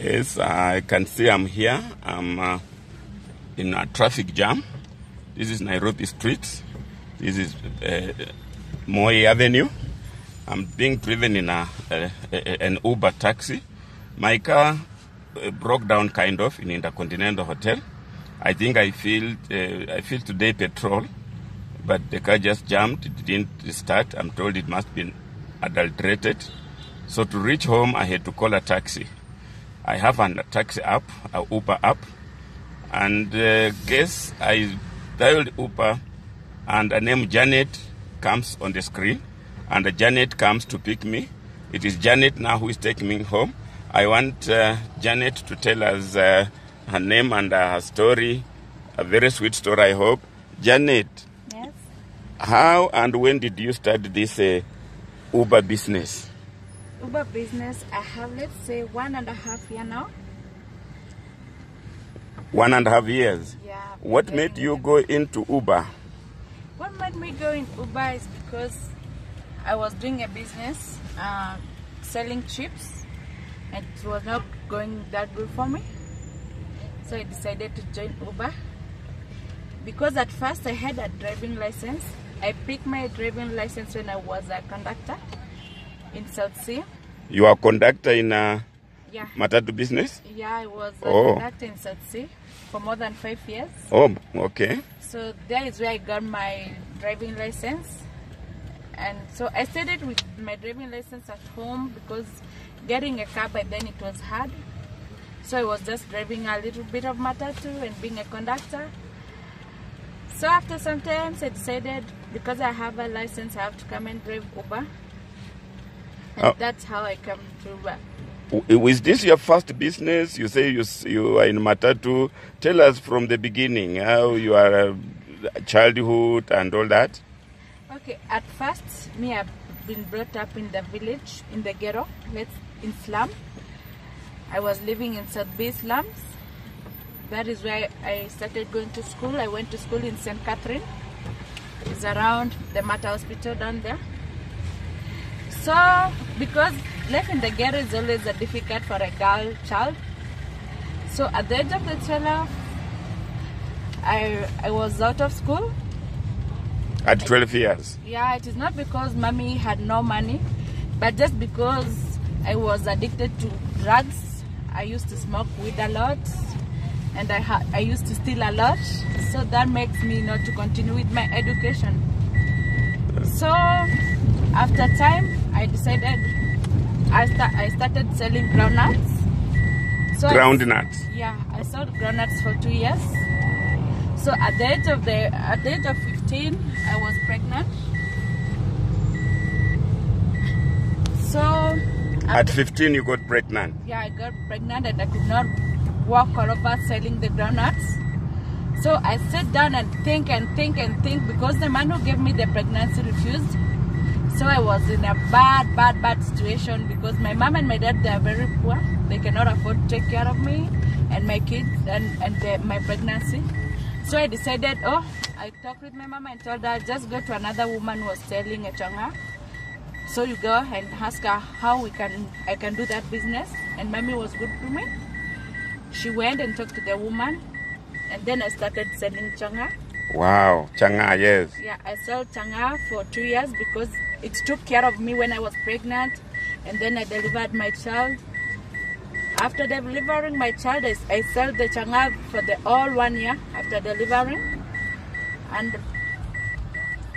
Yes, I can see I'm here. I'm in a traffic jam. This is Nairobi Street. This is Moi Avenue. I'm being driven in an Uber taxi. My car broke down kind of in Intercontinental Hotel. I think I feel today petrol, but the car just jammed. It didn't start. I'm told it must be adulterated. So to reach home, I had to call a taxi. I have a taxi app, a Uber app, and guess I dialed Uber, and a name Janet comes on the screen, and Janet comes to pick me. It is Janet now who is taking me home. I want Janet to tell us her name and her story, a very sweet story, I hope. Janet. Yes? How and when did you start this Uber business? Uber business, I have, let's say, 1.5 years now. 1.5 years? Yeah. What made you go into Uber? What made me go in Uber is because I was doing a business selling chips, and it was not going that good for me. So I decided to join Uber. Because at first I had a driving license. I picked my driving license when I was a conductor in South Sea. You are a conductor in a yeah. Matatu business? Yeah, I was a conductor in South Sea for more than 5 years. Oh, okay. So that is where I got my driving license. And so I started with my driving license at home because getting a car by then it was hard. So I was just driving a little bit of Matatu and being a conductor. So after some time I decided, because I have a license, I have to come and drive Uber. And that's how I come to Uber. Was this your first business? You say you are in Matatu. Tell us from the beginning how you are childhood and all that. Okay, at first, I've been brought up in the village, in the ghetto, in slum. I was living in South Bay slums. That is where I started going to school. I went to school in St. Catherine. It's around the Mata Hospital down there. So, because life in the ghetto is always difficult for a girl child. So at the age of the 12, I was out of school. At 12 years? Yeah, it is not because mommy had no money, but just because I was addicted to drugs. I used to smoke weed a lot, and I used to steal a lot. So that makes me not to continue with my education. So after time, I decided I started selling groundnuts. So groundnuts? Yeah, I sold groundnuts for 2 years. So at the age of 15, I was pregnant. So at 15 you got pregnant? Yeah, I got pregnant and I could not walk all over selling the groundnuts. So I sat down and think because the man who gave me the pregnancy refused. So I was in a bad situation because my mom and my dad, they are very poor. They cannot afford to take care of me and my kids and my pregnancy. So I decided, I talked with my mama and told her, just go to another woman who was selling a changa. So you go and ask her how I can do that business. And mommy was good to me. She went and talked to the woman, and then I started selling changa. Wow, changa, yes. Yeah, I sold changa for 2 years because it took care of me when I was pregnant, and then I delivered my child. After delivering my child, I sold the changa for the all 1 year after delivering. And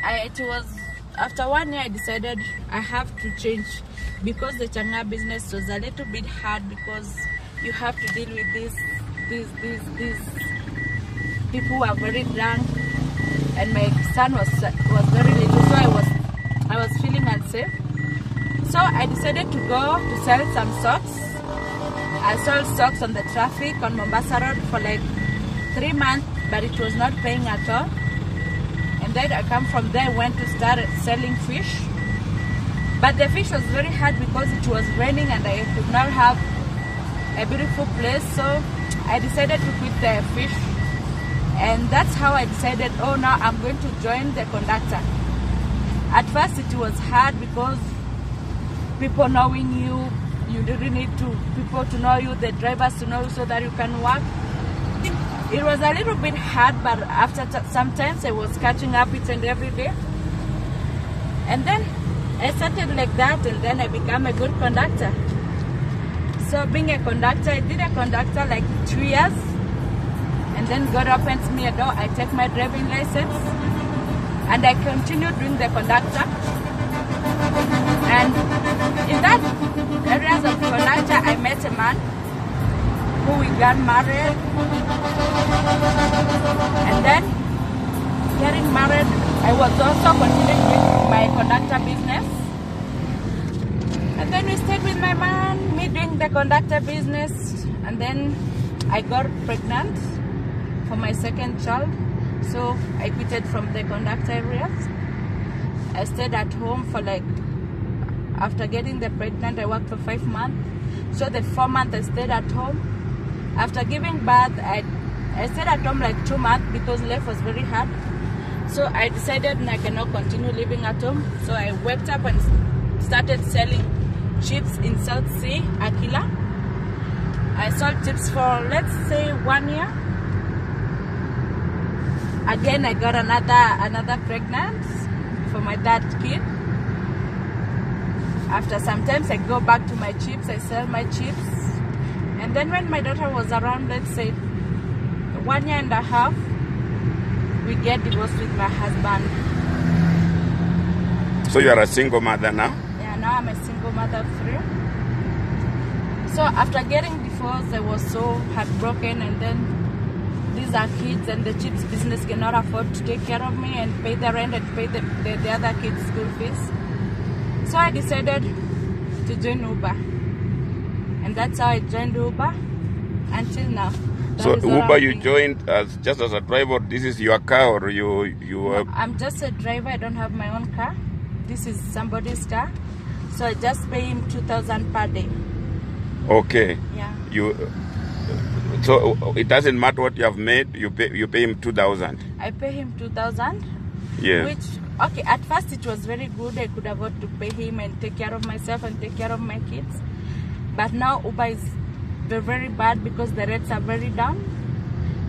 after 1 year I decided I have to change because the changa business was a little bit hard because you have to deal with these people who are very drunk, and my son was very little, so I was feeling unsafe. So I decided to go to sell some socks. I sold socks on the traffic on Mombasa Road for like 3 months, but it was not paying at all. And then I come from there, went to start selling fish. But the fish was very hard because it was raining and I could not have a beautiful place. So I decided to quit the fish. And that's how I decided, now I'm going to join the conductor. At first it was hard because people knowing you you really need people to know you, the drivers to know you, so that you can work. It was a little bit hard, but after sometimes I was catching up each and every day. And then I started like that, and then I became a good conductor. So being a conductor, I did a conductor like 2 years, and then God opens me a door. I take my driving license, and I continue doing the conductor. And in that areas of conductor, I met a man who we got married, and then getting married, I was also continuing with my conductor business. And then we stayed with my man, me doing the conductor business, and then I got pregnant for my second child. So I quitted from the conductor areas. I stayed at home for like, after getting the pregnant, I worked for 5 months. So the 4 months I stayed at home. After giving birth, I stayed at home like 2 months because life was very hard. So I decided I cannot continue living at home. So I waked up and started selling chips in South Sea, Aquila. I sold chips for, let's say, 1 year. Again, I got another pregnant for my third kid. After sometimes I go back to my chips, I sell my chips. And then when my daughter was around, let's say 1 year and a half, we get divorced with my husband. So you are a single mother now? Yeah, now I'm a single mother of 3. So after getting divorced, I was so heartbroken, and then these are kids, and the chips business cannot afford to take care of me and pay the rent and pay the other kids' school fees. So I decided to join Uber. And that's how I joined Uber until now. So Uber you joined as just as a driver. This is your car, or you No, I'm just a driver. I don't have my own car. This is somebody's car. So I just pay him 2,000 per day. Okay. Yeah. So it doesn't matter what you have made. You pay him 2,000. I pay him 2,000. Yeah. Which, okay, at first it was very good. I could afford to pay him and take care of myself and take care of my kids. But now Uber is very bad because the rates are very down,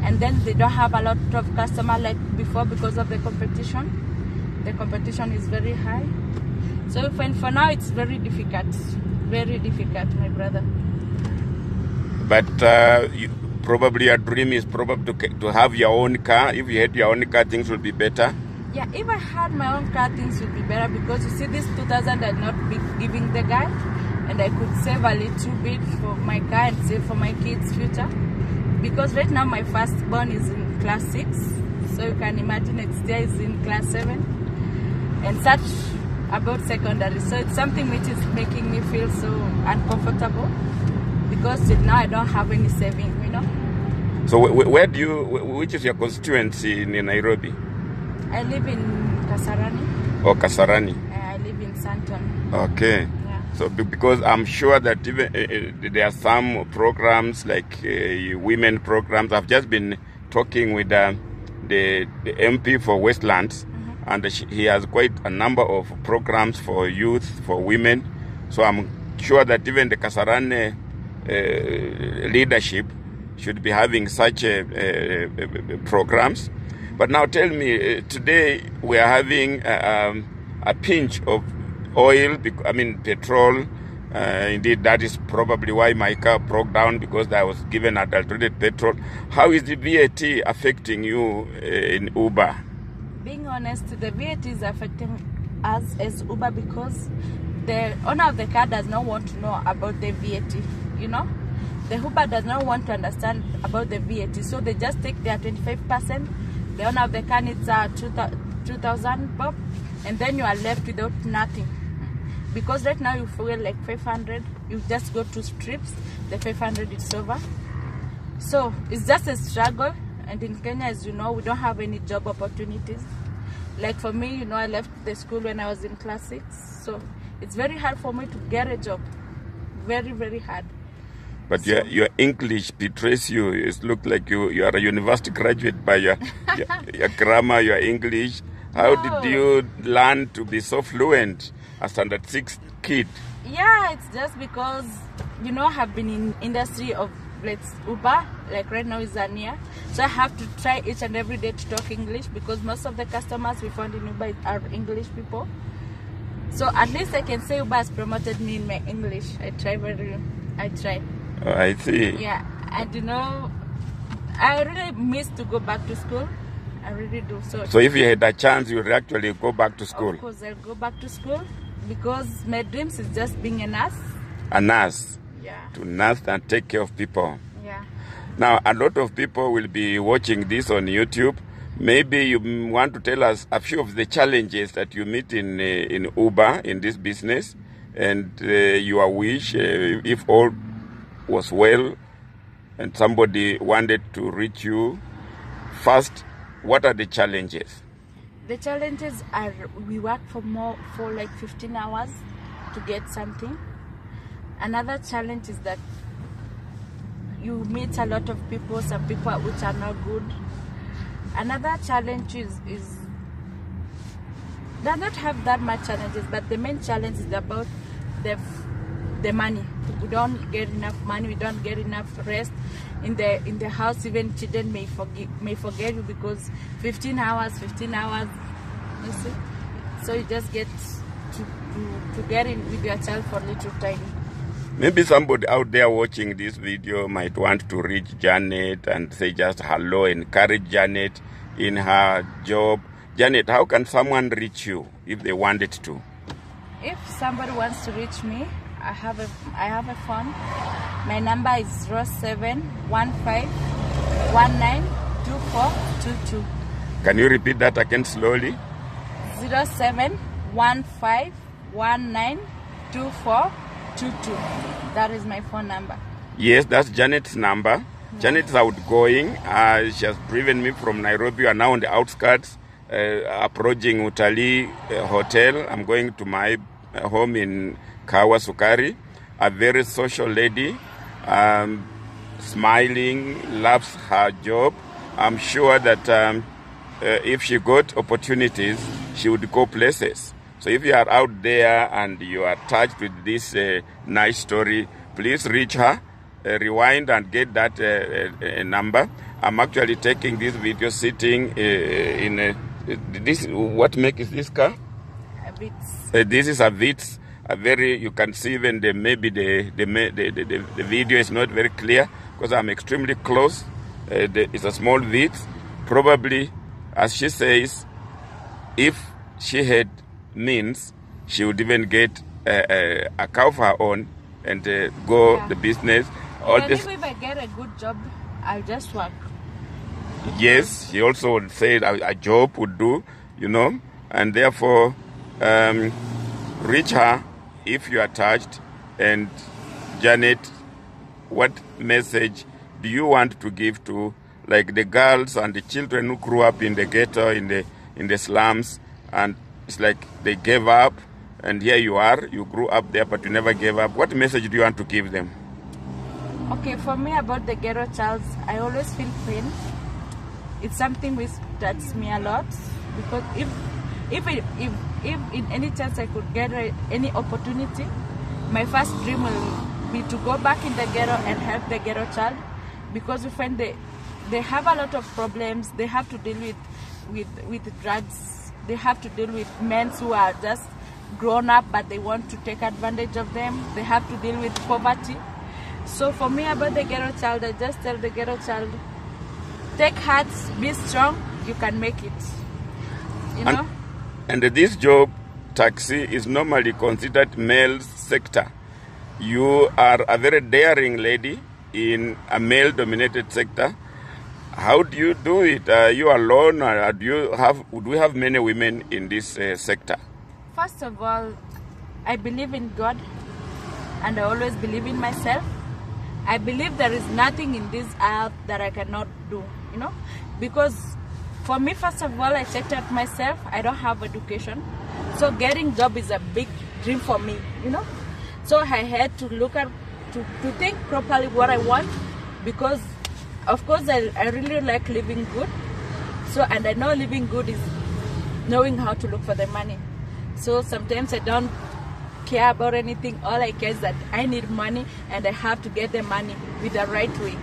and then they don't have a lot of customers like before because of the competition. The competition is very high. So for now it's very difficult, my brother. But probably your dream is probably to have your own car. If you had your own car, things will be better. Yeah, if I had my own car, things would be better, because you see, this 2,000 I'd not be giving the guy. And I could save a little bit for my car and save for my kids' future. Because right now my firstborn is in class 6. So you can imagine there is in class 7. And such about secondary. So it's something which is making me feel so uncomfortable. Because till now I don't have any saving, you know. So which is your constituency in Nairobi? I live in Kasarani. Oh, Kasarani. I live in Santon. Okay. So because I'm sure that even there are some programs like women programs. I've just been talking with the MP for Westlands, and he has quite a number of programs for youth, for women. So I'm sure that even the Kasarani leadership should be having such programs. But now tell me, today we are having a pinch of oil, petrol. Indeed, that is probably why my car broke down, because I was given adulterated petrol. How is the VAT affecting you in Uber? Being honest, the VAT is affecting us as Uber because the owner of the car does not want to know about the VAT, you know. The Uber does not want to understand about the VAT, so they just take their 25%. The owner of the car needs 2,000 bob, and then you are left without nothing. Because right now you fuel like 500, you just go to strips, the 500 is over. So it's just a struggle, and in Kenya, as you know, we don't have any job opportunities. Like for me, you know, I left the school when I was in class 6, so it's very hard for me to get a job. Very, very hard. But so, your English betrays you. It looks like you are a university graduate by your grammar, your English. How did you learn to be so fluent? A standard 6 kid? Yeah, it's just because you know, have been in industry of let's Uber, like right now is Zania. So I have to try each and every day to talk English because most of the customers we found in Uber are English people. So at least I can say Uber has promoted me in my English. I try. Oh, I see. Yeah, and you know, I really miss to go back to school. I really do. So if you had a chance, you would actually go back to school? Of course, I'll go back to school because my dreams is just being a nurse. A nurse? Yeah. To nurse and take care of people? Yeah. Now, a lot of people will be watching this on YouTube. Maybe you want to tell us a few of the challenges that you meet in Uber, in this business, and your wish, if all was well, and somebody wanted to reach you. First, what are the challenges? The challenges are we work for like 15 hours to get something. Another challenge is that you meet a lot of people, some people which are not good. Another challenge is does not have that much challenges, but the main challenge is about the money. We don't get enough money. We don't get enough rest in the house. Even children may forget you because 15 hours. You see, so you just get to get in with your child for little time. Maybe somebody out there watching this video might want to reach Janet and say just hello, encourage Janet in her job. Janet, how can someone reach you if they wanted to? If somebody wants to reach me, I have a phone. My number is 0715192422. Can you repeat that again slowly? 0715192422. That is my phone number. Yes, that's Janet's number. Yeah. Janet's outgoing. She has driven me from Nairobi. We are now on the outskirts, approaching Utalii Hotel. I'm going to my home in Kawa Sukari. A very social lady, smiling, loves her job. I'm sure that if she got opportunities, she would go places. So if you are out there and you are touched with this nice story, please reach her, rewind and get that number. I'm actually taking this video sitting in this. What make is this car? A Vitz. This is a Vitz. A very, you can see even maybe the video is not very clear because I'm extremely close. It's a small Vitz. Probably, as she says, if she had means, she would even get a car of her own and go the business. Even if I get a good job, I'll just work. Yes, she also said a job would do, you know, and therefore reach her if you are touched. And Janet, what message do you want to give to like the girls and the children who grew up in the ghetto, in the slums, and it's like they gave up, and here you are, you grew up there, but you never gave up. What message do you want to give them? Okay, for me about the ghetto child, I always feel pain. It's something which touches me a lot because if in any chance I could get any opportunity, my first dream will be to go back in the ghetto and help the ghetto child because we find they have a lot of problems. They have to deal with drugs. They have to deal with men who are just grown up but they want to take advantage of them. They have to deal with poverty. So for me about the ghetto child, I just tell the ghetto child, take heart, be strong, you can make it. You know? And this job, taxi, is normally considered male sector. You are a very daring lady in a male-dominated sector. How do you do it? Are you alone, or do we have many women in this sector? First of all, I believe in God, and I always believe in myself. I believe there is nothing in this earth that I cannot do, you know, because for me, first of all, I checked out myself. I don't have education, so getting job is a big dream for me, you know. So I had to look at to think properly what I want, because of course I really like living good. So, and I know living good is knowing how to look for the money. So sometimes I don't care about anything. All I care is that I need money and I have to get the money with the right way.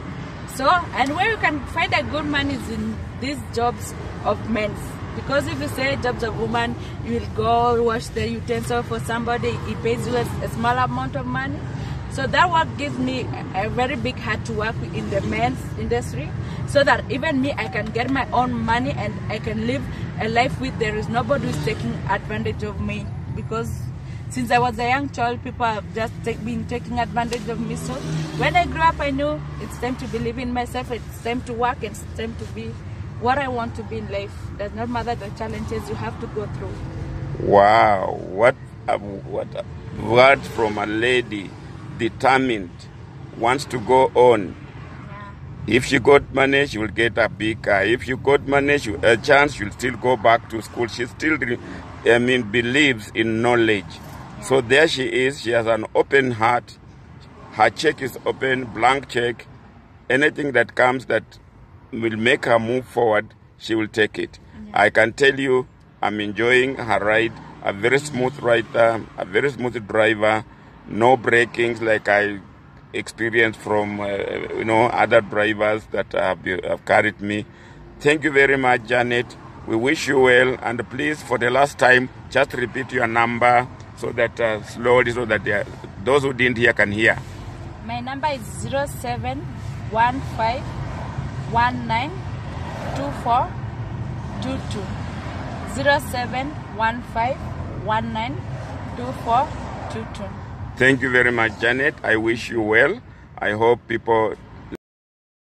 So, and where you can find a good money is in these jobs of men. Because if you say jobs of woman, you will go wash the utensil for somebody, he pays you a small amount of money. So that work gives me a very big heart to work in the men's industry, so that even me, I can get my own money and I can live a life with there is nobody who's taking advantage of me. Because since I was a young child, people have just been taking advantage of me. So when I grew up, I knew it's time to believe in myself, it's time to work, and it's time to be what I want to be in life. Does not matter the challenges you have to go through. Wow, what a word from a lady determined, wants to go on. Yeah. If she got money, she will get a big car. If she got money, a chance, she'll still go back to school. She still, believes in knowledge. Yeah. So there she is. She has an open heart. Her check is open, blank check. Anything that comes that will make her move forward, she will take it. Yeah. I can tell you, I'm enjoying her ride. A very smooth rider, a very smooth driver. No breakings like I experienced from other drivers that have carried me. Thank you very much, Janet. We wish you well, and please, for the last time, just repeat your number so that slowly, so that those who didn't hear can hear. My number is 0715192422. 0715192422. Thank you very much, Janet. I wish you well. I hope people